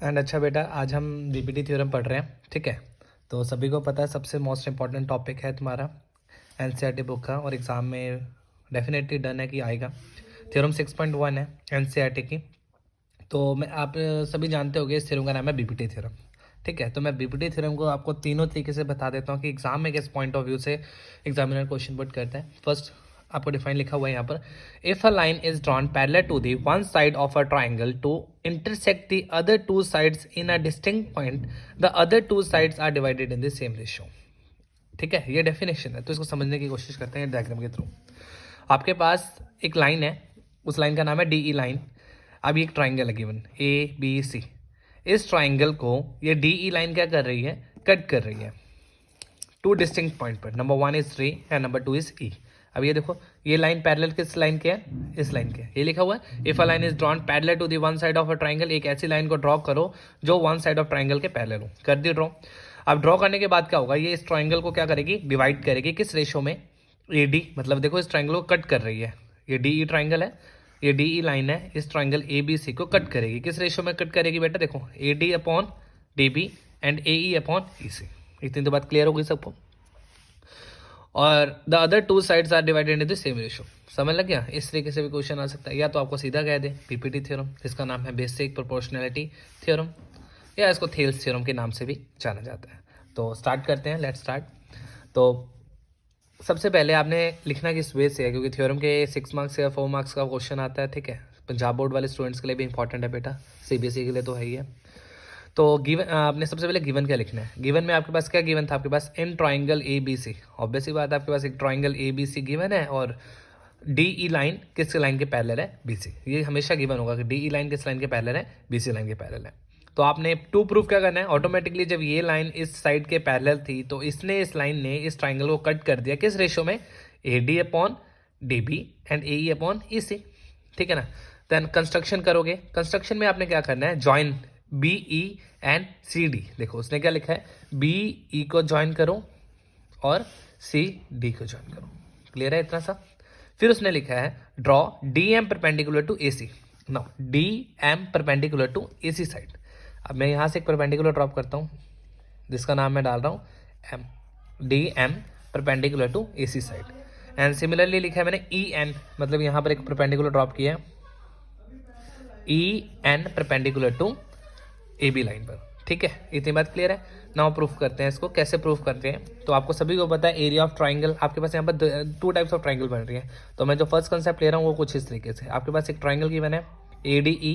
And अच्छा बेटा, आज हम बीपीटी थ्योरम पढ़ रहे हैं, ठीक है। तो सभी को पता है सबसे मोस्ट इम्पॉर्टेंट टॉपिक है तुम्हारा एनसीईआरटी बुक का, और एग्ज़ाम में डेफिनेटली डन है कि आएगा। थ्योरम 6.1 है एनसीईआरटी की। तो मैं आप सभी जानते होंगे इस थ्योरम का नाम है बीपीटी थ्योरम, ठीक है। तो मैं बीपीटी थ्योरम को आपको तीनों तरीके से बता देता हूँ कि एग्जाम में किस पॉइंट ऑफ व्यू से एग्जामिनर क्वेश्चन पुट करता है। फर्स्ट आपको डिफाइन लिखा हुआ है यहाँ पर, if a line is drawn parallel to the one side of a triangle to intersect the other two sides in a distinct point, the other two sides are divided in the same ratio, ठीक है। ये definition है, तो इसको समझने की कोशिश करते हैं डायग्राम के थ्रू। आपके पास एक लाइन है, उस लाइन का नाम है डीई लाइन। अब ये एक ट्राइंगल है गिवन ABC। इस ट्राइंगल को ये डीई लाइन क्या कर रही है, कट कर रही है टू डिस्टिंक्ट पॉइंट पर। Number 1 is 3 and number 2 is E। अब ये देखो, ये लाइन पैरेलल किस लाइन के है, इस लाइन के। ये लिखा हुआ है if a line is drawn parallel to the one side of a triangle. एक ऐसी लाइन को ड्रॉ करो जो वन साइड ऑफ ट्राइंगल के पैरेलल हो। कर दी ड्रॉ। अब ड्रॉ करने के बाद क्या होगा, ये इस ट्राइंगल को क्या करेगी, डिवाइड करेगी किस रेशो में, AD। मतलब देखो इस ट्राइंगल को कट कर रही है, ये DE ट्राइंगल है, ये DE लाइन है, इस ट्राइंगल ABC को कट करेगी। किस रेशो में कट करेगी बेटा, देखो AD upon DB and AE upon EC। इतनी तो बात क्लियर हो गई सबको। और the other two sides are divided in the same ratio. समझ लग गया। इस तरीके से भी क्वेश्चन आ सकता है, या तो आपको सीधा कह दे पीपीटी थ्योरम, जिसका नाम है बेसिक प्रोपोर्शनैलिटी थ्योरम, या इसको थेल्स थ्योरम के नाम से भी जाना जाता है। तो स्टार्ट करते हैं, लेट्स स्टार्ट। तो सबसे पहले आपने लिखना किस वे से है, क्योंकि थ्योरम के 6 मार्क्स या 4 मार्क्स का क्वेश्चन आता है, ठीक है। पंजाब बोर्ड वाले स्टूडेंट्स के लिए भी इंपॉर्टेंट है बेटा, CBSE के लिए तो है ही है। तो गिवन आपने सबसे पहले गिवन क्या लिखना है। गिवन में आपके पास क्या गिवन था, आपके पास इन ट्राइंगल ABC। ऑब्वियस ही बात है, आपके पास एक ट्राइंगल ABC गिवन है और DE लाइन किस लाइन के पैरेलल है, BC। ये हमेशा गिवन होगा कि DE लाइन किस लाइन के पैरेलल है, BC लाइन के पैरेलल है। तो आपने टू प्रूफ क्या करना है, ऑटोमेटिकली जब ये लाइन इस साइड के पैरेलल थी तो इसने इस लाइन ने इस ट्राइंगल को कट कर दिया किस रेशो में, AD upon DB and AE upon EC, ठीक है ना। देन कंस्ट्रक्शन करोगे, कंस्ट्रक्शन में आपने क्या करना है, जॉइन BE एंड CD। देखो उसने क्या लिखा है, BE को ज्वाइन करो और CD को ज्वाइन करो। क्लियर है इतना सा। फिर उसने लिखा है draw DM perpendicular to AC। Now DM perpendicular to AC side. अब मैं यहाँ से एक परपेंडिकुलर ड्रॉप करता हूँ, जिसका नाम मैं डाल रहा हूँ DM perpendicular to AC side. And similarly लिखा है मैंने EN, मतलब यहाँ पर एक परपेंडिकुलर ड्रॉप किया है EN perpendicular to AB line पर, ठीक है। इतनी बात क्लियर है। नाउ प्रूफ करते हैं इसको। कैसे प्रूफ करते हैं, तो आपको सभी को पता है एरिया ऑफ ट्राइंगल। आपके पास यहाँ पर 2 टाइप्स ऑफ ट्राइंगल बन रही है। तो मैं जो फर्स्ट कंसेप्ट ले रहा हूँ वो कुछ इस तरीके से, आपके पास एक ट्राइंगल गिवन है ADE,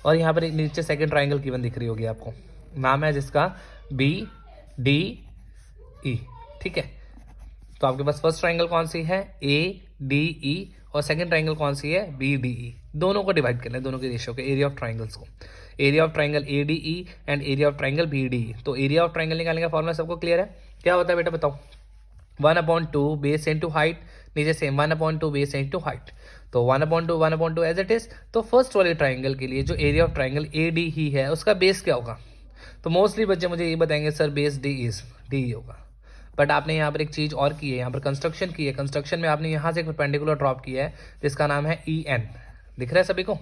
और यहाँ पर नीचे सेकेंड ट्राइंगल गिवन दिख रही होगी आपको, नाम है जिसका BDE, ठीक है। तो आपके पास फर्स्ट ट्राइंगल कौन सी है, ADE, और सेकंड ट्राइंगल कौन सी है, BDE। दोनों को डिवाइड करना है, दोनों के रेशियो के एरिया ऑफ ट्राइंगल्स को, area of triangle ADE and area of triangle BDE। तो एरिया ऑफ ट्राइंगल निकालने का फॉर्मूला सबको क्लियर है, क्या होता है बेटा बताओ, 1/2 बेस इंटू हाइट, नीचे सेम 1/2 बेस इंटू हाइट। तो 1/2 एज इट इज। तो फर्स्ट वाले ट्राइंगल के लिए जो एरिया ऑफ ट्राइंगल ADE है उसका बेस क्या होगा, तो मोस्टली बच्चे मुझे ये बताएंगे सर बेस DE होगा। बट आपने यहाँ पर एक चीज़ और की है, यहाँ पर कंस्ट्रक्शन की है। कंस्ट्रक्शन में आपने यहाँ से एक परपेंडिकुलर ड्रॉप किया है जिसका नाम है EN। दिख रहा है सभी को।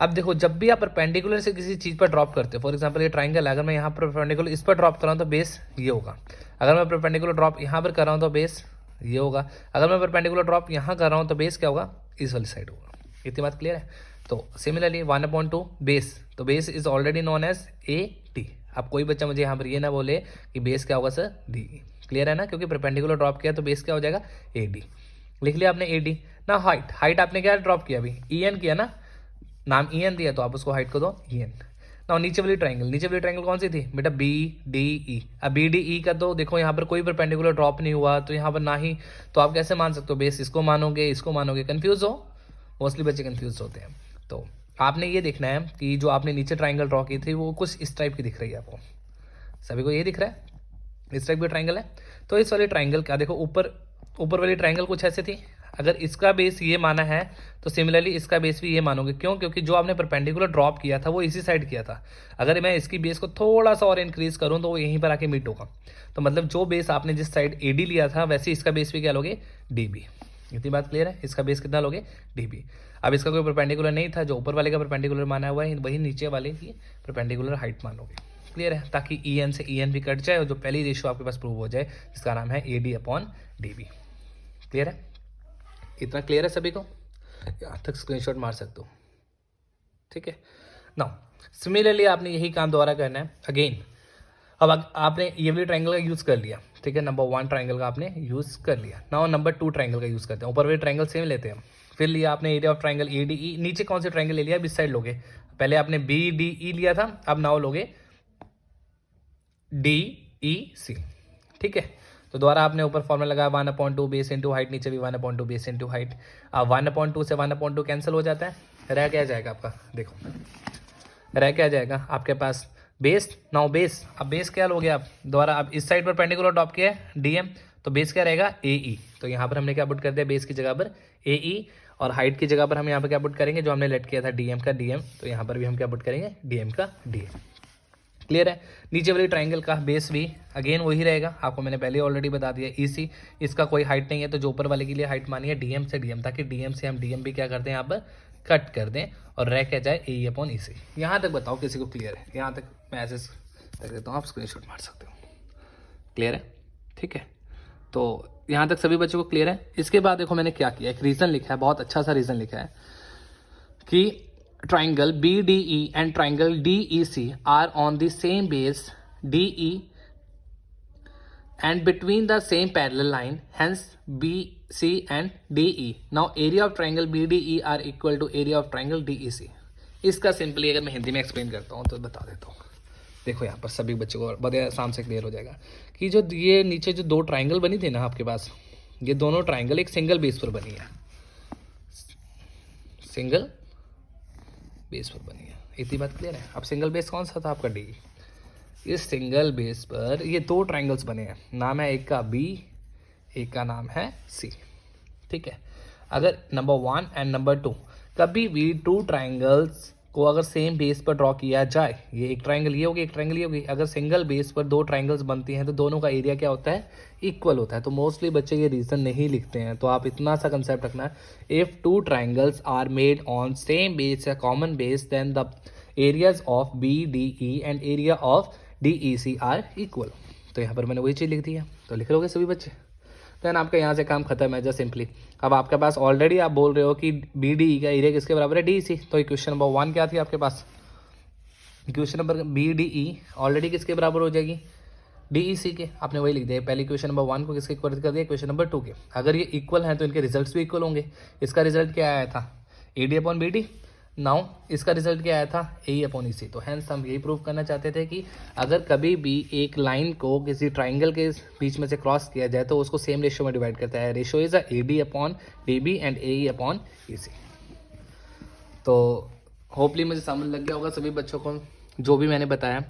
अब देखो, जब भी आप परपेंडिकुलर से किसी चीज़ पर ड्रॉप करते हो, फॉर एग्जांपल ये ट्राइंगल है, अगर मैं यहाँ पर परपेंडिकुलर इस पर ड्रॉप कर रहा हूँ तो बेस ये होगा। अगर मैं परपेंडिकुलर ड्रॉप यहाँ पर कर रहा हूँ तो बेस ये होगा। अगर मैं परपेंडिकुलर ड्रॉप यहाँ कर रहा हूँ तो बेस क्या होगा, इस वाली साइड होगा। इतनी बात क्लियर है। तो सिमिलरली 1/2 बेस, तो base is already known as AD। अब कोई बच्चा मुझे यहाँ पर ये ना बोले कि बेस क्या होगा सर, DE। क्लियर है ना, क्योंकि परपेंडिकुलर ड्रॉप किया तो बेस क्या हो जाएगा, AD। लिख लिया आपने AD ना। हाइट आपने क्या ड्रॉप किया, अभी EN किया ना, नाम EN दिया तो आप उसको हाइट को दो EN ना। नीचे वाली ट्राइंगल कौन सी थी बेटा, BDE। अब BDE का तो देखो यहाँ पर कोई परपेंडिकुलर ड्रॉप नहीं हुआ, तो यहाँ पर ना ही, तो आप कैसे मान सकते हो, बेस इसको मानोगे, कंफ्यूज हो। मोस्टली बच्चे कंफ्यूज होते हैं। तो आपने ये देखना है कि जो आपने नीचे ट्राइंगल ड्रॉ की थी वो कुछ इस टाइप की दिख रही है आपको, सभी को ये दिख रहा है, इस टाइप की ट्राइंगल है। तो इस वाले ट्राइंगल का देखो, ऊपर वाली ट्राइंगल कुछ ऐसे थी। अगर इसका बेस ये माना है तो सिमिलरली इसका बेस भी ये मानोगे। क्यों, क्योंकि जो आपने परपेंडिकुलर ड्रॉप किया था वो इसी साइड किया था। अगर मैं इसकी बेस को थोड़ा सा और इंक्रीज करूं तो वो यहीं पर आके मीट होगा। तो मतलब जो बेस आपने जिस साइड AD लिया था वैसे इसका बेस भी क्या लोगे, DB। इतनी बात क्लियर है। इसका बेस कितना लोगे, db। अब इसका कोई परपेंडिकुलर नहीं था, जो ऊपर वाले का परपेंडिकुलर माना हुआ है वही नीचे वाले की परपेंडिकुलर हाइट मानोगे। क्लियर है, ताकि en से en भी कट जाए और जो पहली रेशियो आपके पास प्रूव हो जाए जिसका नाम है AD/db। क्लियर है, इतना क्लियर है सभी को, यहाँ तक स्क्रीनशॉट मार सकते हो। ठीक है, नाउ सिमिलरली आपने यही काम दोबारा करना है अगेन। अब आपने ये वाली ट्रायंगल का यूज़ कर लिया, ठीक है, नंबर 1 ट्रायंगल का आपने यूज़ कर लिया। नाउ नंबर 2 ट्रायंगल का यूज़ करते हैं। ऊपर वाले ट्रायंगल सेम लेते हैं, फिर लिया आपने एरिया ऑफ ट्रायंगल ADE। नीचे कौन से ट्रायंगल ले लिया, इस साइड लोगे। पहले आपने BDE लिया था, अब नाउ लोगे DEC। ठीक है, तो दोबारा आपने ऊपर फॉर्मूला लगाया 1/2 बेस इंटू हाइट, नीचे भी 1/2 बेस इंटू हाइट। अब 1/2 से 1/2 कैंसिल हो जाता है, रह क्या जाएगा आपका, देखो रह क्या जाएगा आपके पास बेस। नाउ बेस, अब बेस क्या लोगे आप दोबारा, अब इस साइड पर पेंडिकुलर टॉप किया है DM, तो बेस क्या रहेगा AE। तो यहाँ पर हमने क्या पुट कर दिया, बेस की जगह पर AE, और हाइट की जगह पर हम यहाँ पर क्या पुट करेंगे, जो हमने लेट किया था DM का DM, तो यहाँ पर भी हम क्या पुट करेंगे, DM का DM। क्लियर है, नीचे वाली ट्राइंगल का बेस भी अगेन वही रहेगा, आपको मैंने पहले ऑलरेडी बता दिया EC। इसका कोई हाइट नहीं है, तो जो ऊपर वाले के लिए हाइट मानी है DM से DM, ताकि DM से हम DM भी क्या करते हैं यहाँ पर कट कर दें और रह क्या जाए AE/EC। यहाँ तक बताओ किसी को क्लियर है, यहाँ तक मैं ऐसे कर देता हूँ, आप स्क्रीनशॉट मार सकते हो। क्लियर है, ठीक है, तो यहाँ तक सभी बच्चों को क्लियर है। इसके बाद देखो मैंने क्या किया, एक रीज़न लिखा है, बहुत अच्छा सा रीज़न लिखा है कि triangle BDE and triangle DEC are on the same base DE and between the same parallel line, hence BC and DE. Now area of triangle BDE are equal to area of triangle DEC. इसका simply अगर मैं हिंदी में explain करता हूँ तो बता देता हूँ। देखो यहाँ पर सभी बच्चों को बड़े आसान से क्लियर हो जाएगा कि जो ये नीचे जो 2 ट्राइंगल बनी थी ना आपके पास, ये दोनों ट्राइंगल एक सिंगल बेस पर बनी है, सिंगल बेस पर बनी है। इतनी बात क्लियर है। अब सिंगल बेस कौन सा था आपका D। इस सिंगल बेस पर ये 2 ट्राइंगल्स बने हैं, नाम है एक का B, एक का नाम है C। ठीक है, अगर नंबर 1 एंड नंबर 2 कभी भी 2 ट्राइंगल्स को अगर सेम बेस पर ड्रॉ किया जाए, ये एक ट्राइंगल ये होगी, एक ट्राइंगल ये होगी, अगर सिंगल बेस पर 2 ट्राइंगल्स बनती हैं तो दोनों का एरिया क्या होता है, इक्वल होता है। तो मोस्टली बच्चे ये रीजन नहीं लिखते हैं, तो आप इतना सा कंसेप्ट रखना है, if 2 triangles are made on same base या common base then the areas of BDE and area of DEC are equal. तो यहाँ पर मैंने वही चीज़ लिख दी है, तो लिख लोगे सभी बच्चे, देन आपका यहाँ से काम खत्म है। जस्ट सिंपली अब आपके पास ऑलरेडी आप बोल रहे हो कि BDE का एरिया किसके बराबर है, DEC। तो इक्वेशन नंबर 1 क्या थी आपके पास, इक्वेशन नंबर BDE ऑलरेडी किसके बराबर हो जाएगी, DEC के। आपने वही लिख दिया, पहली इक्वेशन नंबर 1 को किसके इक्वल कर दिया, इक्वेशन नंबर 2 के। अगर ये इक्वल हैं तो इनके रिजल्ट्स भी इक्वल होंगे। इसका रिजल्ट क्या आया था, AD/BD। नाउ इसका रिजल्ट क्या आया था, AE/EC। तो हैंस हम यही प्रूव करना चाहते थे कि अगर कभी भी एक लाइन को किसी ट्राइंगल के बीच में से क्रॉस किया जाए तो उसको सेम रेशियो में डिवाइड करता है। Ratio is AD/DB and AE/EC। तो होपली मुझे समझ लग गया होगा सभी बच्चों को जो भी मैंने बताया।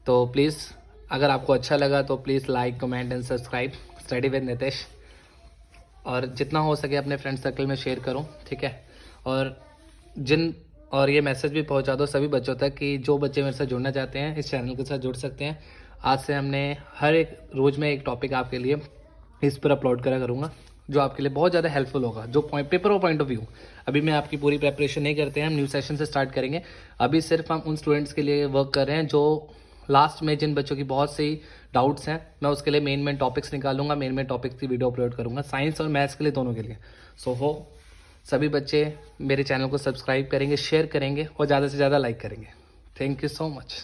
तो प्लीज़ अगर आपको अच्छा लगा तो please like, comment and subscribe study with Nitesh, और जितना हो सके अपने फ्रेंड सर्कल में शेयर करो, ठीक है। और ये मैसेज भी पहुंचा दो सभी बच्चों तक कि जो बच्चे मेरे साथ जुड़ना चाहते हैं इस चैनल के साथ जुड़ सकते हैं। आज से हमने हर एक रोज़ में एक टॉपिक आपके लिए इस पर अपलोड करा करूँगा जो आपके लिए बहुत ज़्यादा हेल्पफुल होगा, जो पेपर और पॉइंट ऑफ व्यू। अभी मैं आपकी पूरी प्रेपरेशन नहीं करते हैं, हम न्यू सेशन से स्टार्ट करेंगे। अभी सिर्फ हम उन स्टूडेंट्स के लिए वर्क कर रहे हैं जो लास्ट में जिन बच्चों की बहुत सी डाउट्स हैं, मैं उसके लिए मेन टॉपिक्स निकालूंगा, मेन टॉपिक्स की वीडियो अपलोड करूँगा, साइंस और मैथ्स के लिए, दोनों के लिए। सो सभी बच्चे मेरे चैनल को सब्सक्राइब करेंगे, शेयर करेंगे और ज़्यादा से ज़्यादा लाइक करेंगे। Thank you so much.